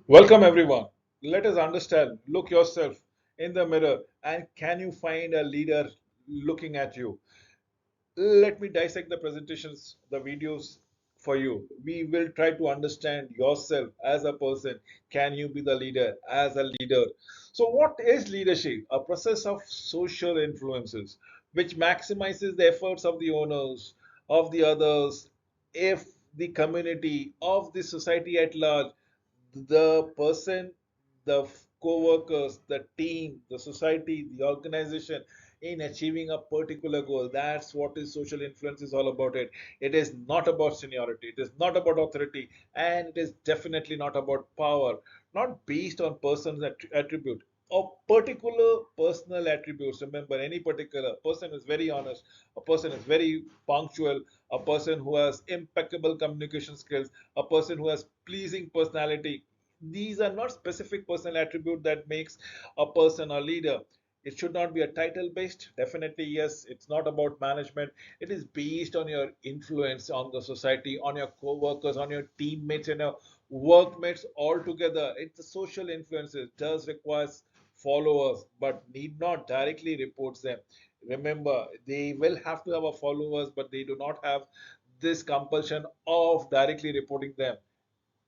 Welcome everyone. Let us understand. Look yourself in the mirror and can you find a leader looking at you? Let me dissect the presentations, the videos for you. We will try to understand yourself as a person. Can you be the leader as a leader? So, what is leadership? A process of social influences which maximizes the efforts of the owners, of the others, if the community, of the society at large, the person, the co-workers, the team, the society, the organization in achieving a particular goal. That's what is social influence is all about. It is not about seniority, it is not about authority, and it is definitely not about power, not based on person's attribute or particular personal attributes. Remember, any particular person is very honest, a person is very punctual, a person who has impeccable communication skills, a person who has pleasing personality. These are not specific personal attribute that makes a person a leader. It should not be a title based. Definitely, yes, it's not about management. It is based on your influence on the society, on your co-workers, on your teammates, and your workmates altogether. It's the social influences. It does require followers, but need not directly report them. Remember, they will have to have a followers, but they do not have this compulsion of directly reporting them.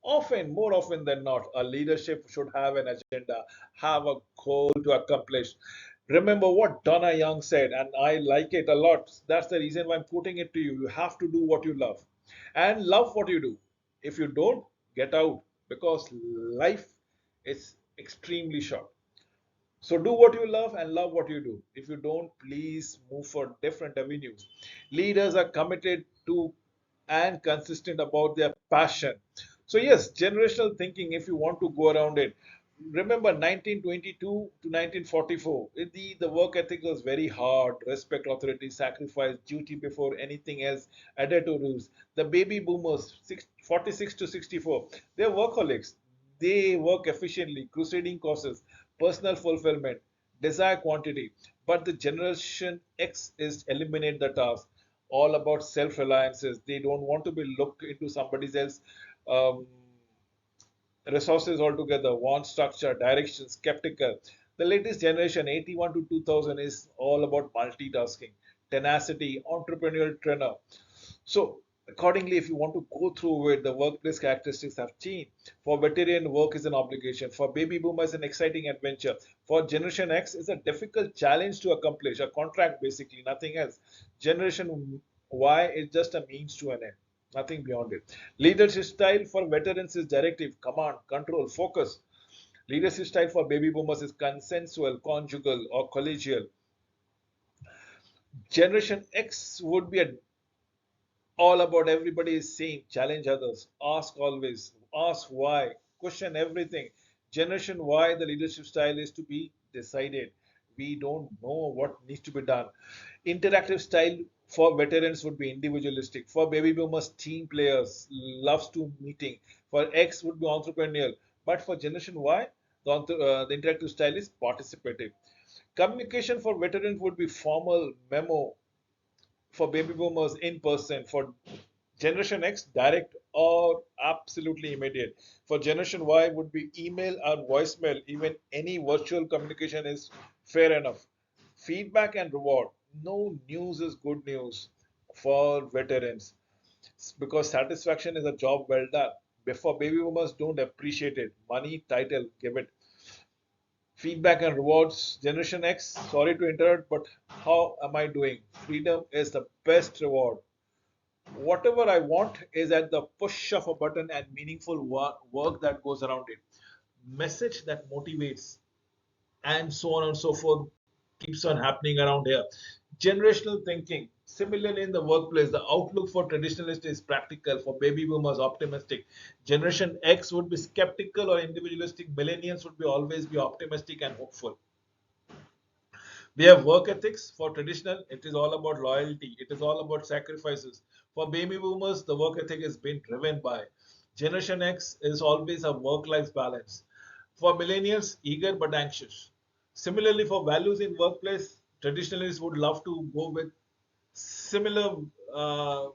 Often, more often than not, a leadership should have an agenda, have a goal to accomplish. Remember what Donna Young said, and I like it a lot. That's the reason why I'm quoting it to you. You have to do what you love and love what you do. If you don't, get out because life is extremely short. So do what you love and love what you do. If you don't, please move for different avenues. Leaders are committed to and consistent about their passion. So yes, generational thinking, if you want to go around it, remember 1922 to 1944, the work ethic was very hard. Respect authority, sacrifice, duty before anything else, adhere to rules. The baby boomers, 46 to 64, they're workaholics. They work efficiently, crusading causes, personal fulfillment, desire quantity. But the generation X is eliminate the task, all about self-reliances. They don't want to be looked into somebody else's um, resources altogether, want structure, direction, skeptical. The latest generation, 81 to 2000, is all about multitasking, tenacity, entrepreneurial trainer. So, accordingly, if you want to go through it, the workplace characteristics have changed. For veteran, work is an obligation. For baby boomers, an exciting adventure. For Generation X, it's a difficult challenge to accomplish, a contract basically, nothing else. Generation Y is just a means to an end, nothing beyond it. Leadership style for veterans is directive, command, control, focus. Leadership style for baby boomers is consensual, conjugal, or collegial. Generation X would be a all about everybody is saying challenge others, ask always, ask why, question everything. Generation Y, the leadership style is to be decided. We don't know what needs to be done. Interactive style for veterans would be individualistic. For baby boomers, team players, loves to meeting. For X would be entrepreneurial. But for Generation Y, the interactive style is participative. Communication for veterans would be formal, memo, for baby boomers in person, for generation X direct or absolutely immediate, for generation Y would be email or voicemail. Even any virtual communication is fair enough. Feedback and reward, no news is good news for veterans because satisfaction is a job well done. Before baby boomers don't appreciate it, money, title, give it. Feedback and rewards, Generation X, sorry to interrupt, but how am I doing? Freedom is the best reward. Whatever I want is at the push of a button and meaningful work that goes around it. Message that motivates and so on and so forth keeps on happening around here. Generational thinking. Similarly, in the workplace, the outlook for traditionalists is practical, for baby boomers, optimistic. Generation X would be skeptical or individualistic. Millennials would be always be optimistic and hopeful. We have work ethics for traditional, it is all about loyalty, it is all about sacrifices. For baby boomers, the work ethic has been driven by. Generation X is always a work life balance. For millennials, eager but anxious. Similarly, for values in workplace, traditionalists would love to go with similar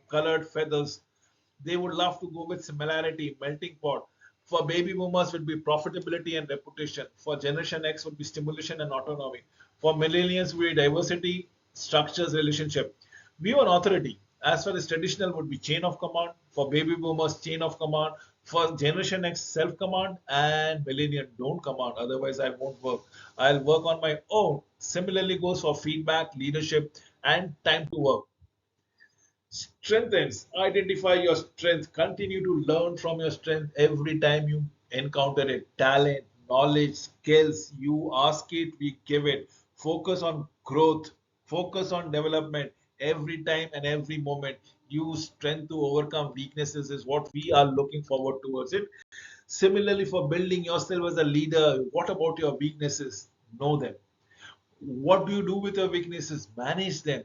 colored feathers. They would love to go with similarity, melting pot. For baby boomers would be profitability and reputation. For Generation X would be stimulation and autonomy. For millennials would be diversity, structures, relationship. View on authority. As far as traditional would be chain of command. For baby boomers, chain of command. For Generation X, self command, and millennial don't command. Otherwise, I won't work. I'll work on my own. Similarly goes for feedback, leadership, and time to work. Strengthens. Identify your strength. Continue to learn from your strength every time you encounter it. Talent, knowledge, skills. You ask it, we give it. Focus on growth. Focus on development every time and every moment. Use strength to overcome weaknesses is what we are looking forward towards it. Similarly, for building yourself as a leader, what about your weaknesses? Know them. What do you do with your weaknesses? Manage them.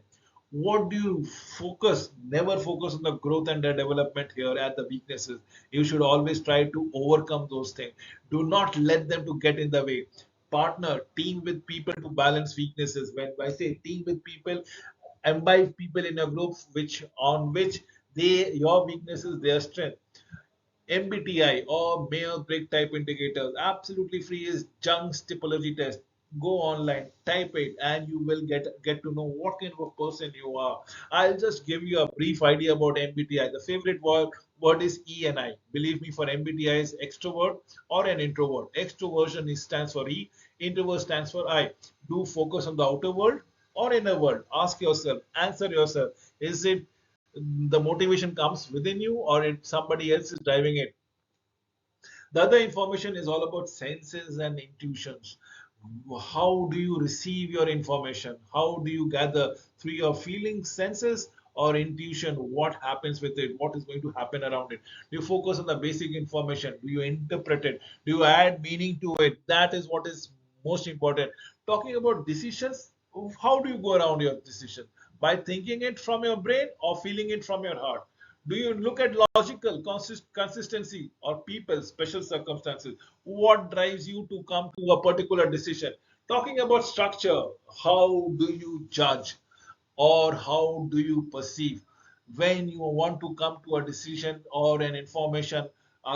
What do you focus? Never focus on the growth and the development here at the weaknesses. You should always try to overcome those things. Do not let them to get in the way. Partner, team with people to balance weaknesses. When I say team with people, imbibe people in a group which they your weaknesses, their strength. MBTI or Mayo Briggs type indicators, absolutely free is Jung's typology test. Go online, type it, and you will get to know what kind of a person you are. I'll just give you a brief idea about MBTI. The favorite word is E and I. Believe me, for MBTI is extrovert or an introvert. Extroversion stands for E, introvert stands for I. Do focus on the outer world or inner world. Ask yourself, answer yourself. Is it the motivation comes within you or somebody else is driving it? The other information is all about senses and intuitions. How do you receive your information? How do you gather through your feelings, senses, or intuition? What happens with it? What is going to happen around it? Do you focus on the basic information? Do you interpret it? Do you add meaning to it? That is what is most important. Talking about decisions, how do you go around your decision? By thinking it from your brain or feeling it from your heart? Do you look at logical consistency or people, special circumstances? What drives you to come to a particular decision? Talking about structure, how do you judge or how do you perceive when you want to come to a decision or an information?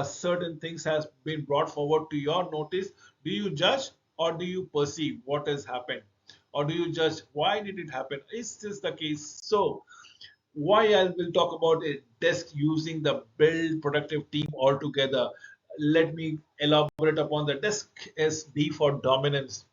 Certain things has been brought forward to your notice. Do you judge or do you perceive what has happened? Or do you judge why did it happen? Is this the case? So why I will talk about a desk using the build productive team altogether. Let me elaborate upon the desk as D for dominance,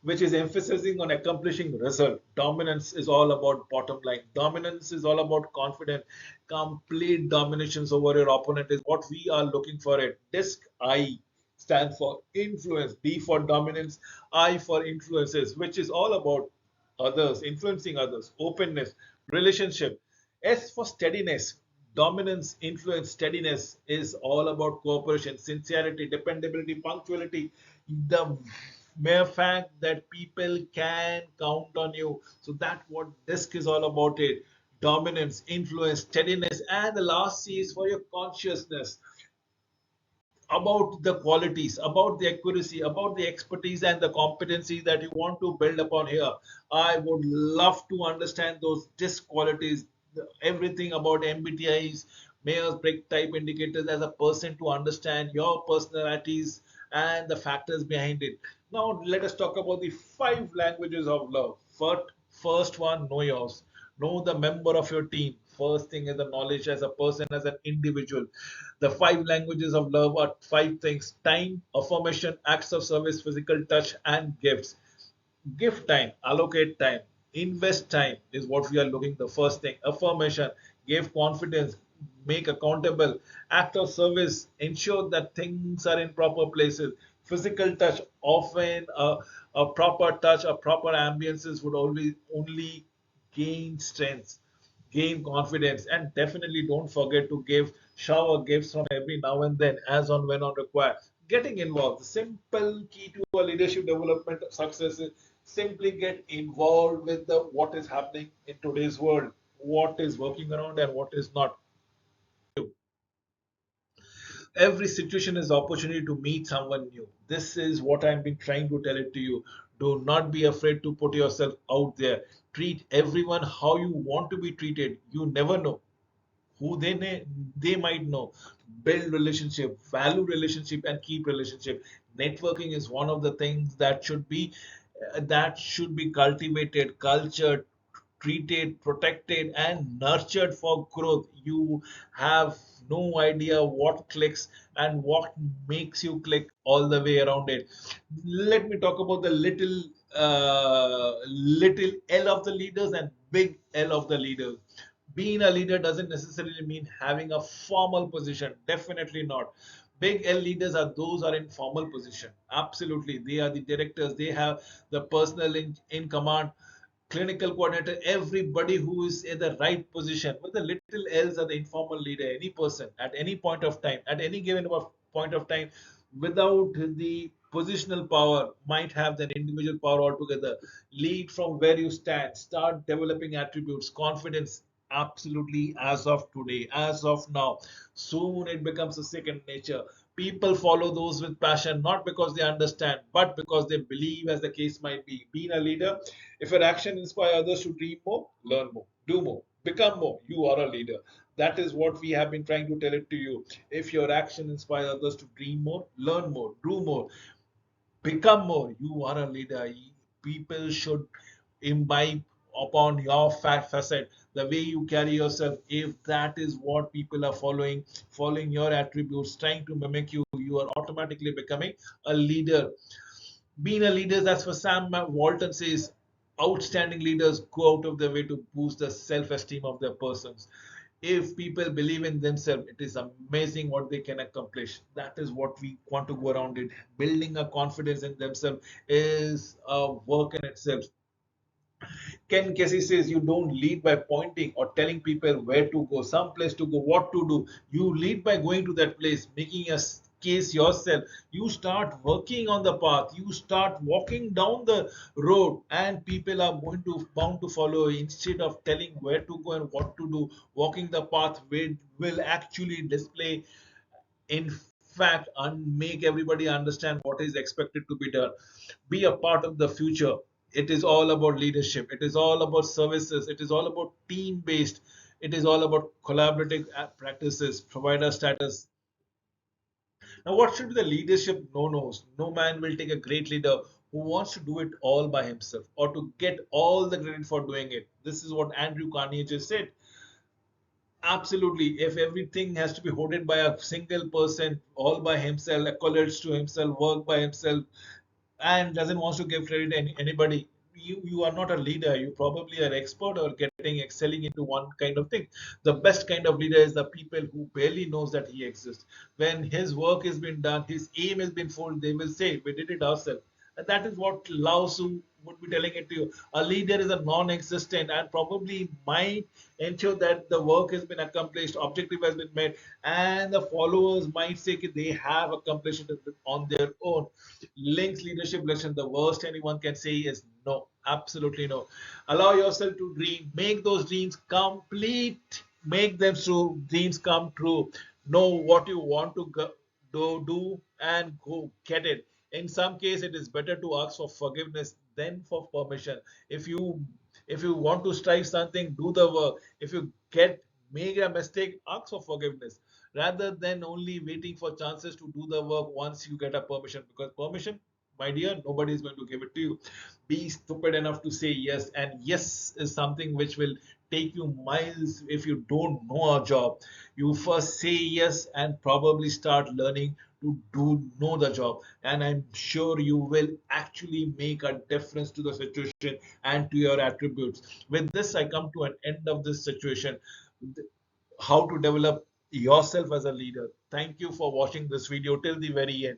which is emphasizing on accomplishing result. Dominance is all about bottom line. Dominance is all about confidence. Complete dominations over your opponent is what we are looking for. It desk I stands for influence. D for dominance. I for influences, which is all about others, influencing others, openness, relationship. S for steadiness. Dominance, influence, steadiness is all about cooperation, sincerity, dependability, punctuality. The mere fact that people can count on you. So that what DISC is all about it. Dominance, influence, steadiness, and the last C is for your consciousness about the qualities, about the accuracy, about the expertise and the competency that you want to build upon here. I would love to understand those DISC qualities, everything about MBTIs, Myers Briggs type indicators as a person to understand your personalities and the factors behind it. Now, let us talk about the 5 languages of love. First one, know yours. Know the member of your team. First thing is the knowledge as a person, as an individual. The 5 languages of love are 5 things: time, affirmation, acts of service, physical touch, and gifts. Give time, allocate time, invest time is what we are looking. The first thing, affirmation, give confidence, make accountable, act of service, ensure that things are in proper places. Physical touch, often a proper touch, a proper ambiences would always only gain strength, gain confidence, and definitely don't forget to give shower gifts from every now and then as on when on required. Getting involved, the simple key to a leadership development success is simply get involved with the what is happening in today's world, what is working around and what is not. Every situation is opportunity to meet someone new. This is what I've been trying to tell it to you. Do not be afraid to put yourself out there. Treat everyone how you want to be treated. You never know who they might know. build relationship, value relationship, and keep relationship. Networking is one of the things that should be cultivated, cultured, treated, protected, and nurtured for growth. You have no idea what clicks and what makes you click all the way around it. Let me talk about the little L of the leaders and big L of the leaders. Being a leader doesn't necessarily mean having a formal position. Definitely not. Big L leaders are those are in formal position. Absolutely, they are the directors. They have the personnel in command, clinical coordinator, everybody who is in the right position. But the little L's are the informal leader. Any person at any point of time, at any given point of time, without the positional power, might have that individual power altogether. Lead from where you stand. Start developing attributes, confidence. Absolutely, as of today, as of now, soon it becomes a second nature. People follow those with passion, not because they understand, but because they believe, as the case might be. Being a leader, if your action inspire others to dream more, learn more, do more, become more, you are a leader. That is what we have been trying to tell it to you. If your action inspire others to dream more, learn more, do more, become more, you are a leader. People should imbibe upon your facet, the way you carry yourself. If that is what people are following your attributes, trying to mimic you, you are automatically becoming a leader. Being a leader, that's what Sam Walton says, outstanding leaders go out of their way to boost the self-esteem of their persons. If people believe in themselves, it is amazing what they can accomplish. That is what we want to go around it. Building a confidence in themselves is a work in itself. Ken Kesey says you don't lead by pointing or telling people where to go, some place to go, what to do. You lead by going to that place, making a case yourself. You start working on the path. You start walking down the road, and people are going to bound to follow. Instead of telling where to go and what to do, walking the path will actually display, in fact, and make everybody understand what is expected to be done. Be a part of the future. It is all about leadership. It is all about services. It is all about team based. It is all about collaborative practices, provider status. Now, what should be the leadership no nos? No man will take a great leader who wants to do it all by himself or to get all the credit for doing it. This is what Andrew Carnegie just said. Absolutely. If everything has to be hoarded by a single person, all by himself, accolades to himself, work by himself, and doesn't want to give credit to anybody, you are not a leader. You probably are expert or getting excelling into one kind of thing. The best kind of leader is the people who barely knows that he exists. When his work has been done, his aim has been full, they will say, "We did it ourselves." And that is what Lao Tzu would be telling it to you. A leader is a non-existent and probably might ensure that the work has been accomplished, objective has been met, and the followers might say that they have accomplished it on their own. Link's leadership lesson, the worst anyone can say is no, absolutely no. Allow yourself to dream, make those dreams complete, make them true, dreams come true. Know what you want to do and go get it. In some case, it is better to ask for forgiveness than for permission. If you want to strive something, do the work. If you make a mistake, ask for forgiveness rather than only waiting for chances to do the work once you get a permission. Because permission, my dear, nobody is going to give it to you. Be stupid enough to say yes, and yes is something which will take you miles. If you don't know a job, you first say yes and probably start learning to do know the job, and I'm sure you will actually make a difference to the situation and to your attributes. With this, I come to an end of this situation, how to develop yourself as a leader. Thank you for watching this video till the very end.